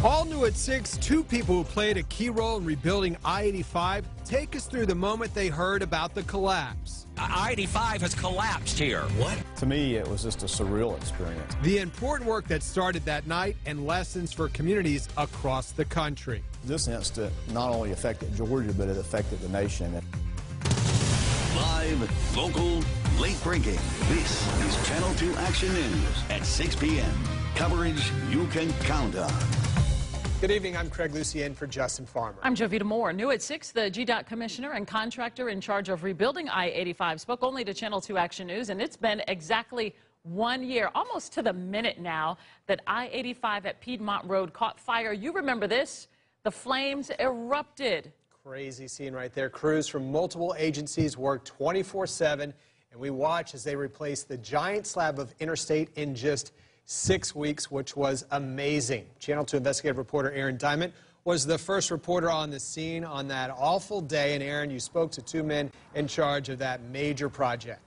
All new at 6, two people who played a key role in rebuilding I-85 take us through the moment they heard about the collapse. I-85 has collapsed here. What? To me, it was just a surreal experience. The important work that started that night and lessons for communities across the country. This incident not only affected Georgia, but it affected the nation. Live, local, late breaking. This is Channel 2 Action News at 6 p.m. Coverage you can count on. Good evening, I'm Craig Lucien for Justin Farmer. I'm Jovita Moore. New at 6, the GDOT Commissioner and contractor in charge of rebuilding I-85 spoke only to Channel 2 Action News, and it's been exactly 1 year, almost to the minute now, that I-85 at Piedmont Road caught fire. You remember this? The flames erupted. Crazy scene right there. Crews from multiple agencies worked 24/7, and we watched as they replaced the giant slab of interstate in just 6 weeks, which was amazing. Channel 2 investigative reporter Aaron Diamond was the first reporter on the scene on that awful day. And Aaron, you spoke to two men in charge of that major project.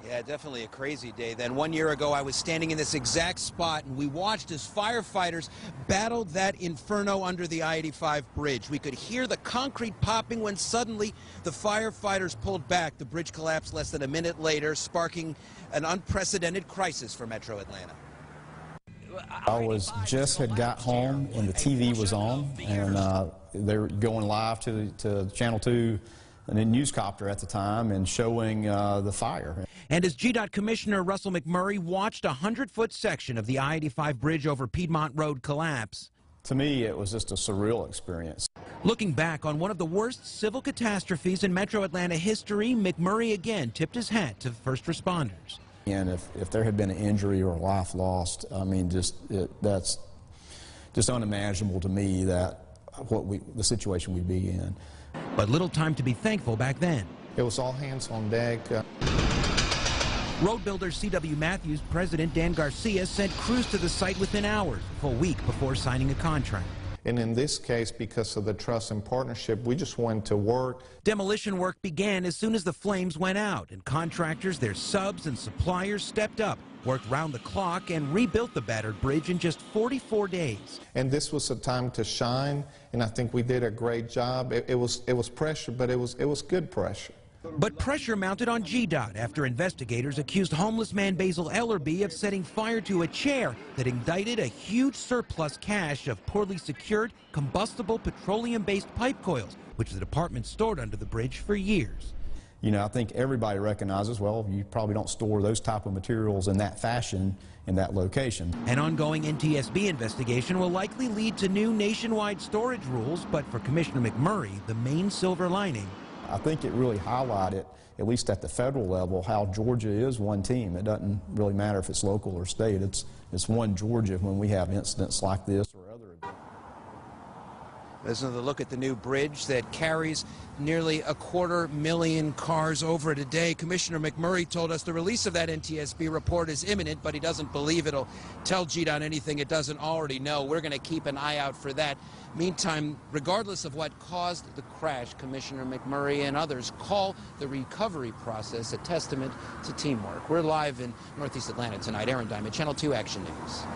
Yeah, definitely a crazy day. Then 1 year ago, I was standing in this exact spot, and we watched as firefighters battled that inferno under the I-85 bridge. We could hear the concrete popping when suddenly the firefighters pulled back. The bridge collapsed less than a minute later, sparking an unprecedented crisis for Metro Atlanta. I had got home, and the TV was on, and they were going live to Channel 2, and a newscopter at the time, and showing the fire. And as GDOT Commissioner Russell McMurry watched a 100-foot section of the I-85 bridge over Piedmont Road collapse. To me, it was just a surreal experience. Looking back on one of the worst civil catastrophes in Metro Atlanta history, McMurray again tipped his hat to first responders. And if there had been an injury or a life lost, I mean, that's just unimaginable to me that the situation we'd be in. But little time to be thankful back then. It was all hands on deck. Road builder C.W. Matthews president Dan Garcia sent crews to the site within hours, a full week before signing a contract. And in this case, because of the trust and partnership, we just went to work. Demolition work began as soon as the flames went out, and contractors, their subs and suppliers stepped up, worked round the clock, and rebuilt the battered bridge in just 44 days. And this was a time to shine, and I think we did a great job. It was pressure, but it was good pressure. But pressure mounted on GDOT after investigators accused homeless man Basil Ellerby of setting fire to a chair that ignited a huge surplus cache of poorly secured, combustible petroleum-based pipe coils, which the department stored under the bridge for years. You know, I think everybody recognizes, well, you probably don't store those type of materials in that fashion in that location. An ongoing NTSB investigation will likely lead to new nationwide storage rules, but for Commissioner McMurray, the main silver lining. I think it really highlighted, at least at the federal level, how Georgia is one team. It doesn't really matter if it's local or state. It's one Georgia when we have incidents like this or other events. This is a look at the new bridge that carries nearly 250,000 cars over it a day. Commissioner McMurray told us the release of that NTSB report is imminent, but he doesn't believe it'll tell GDOT anything it doesn't already know. We're going to keep an eye out for that. Meantime, regardless of what caused the crash, Commissioner McMurray and others call the recovery process a testament to teamwork. We're live in Northeast Atlanta tonight. Aaron Diamond, Channel 2 Action News.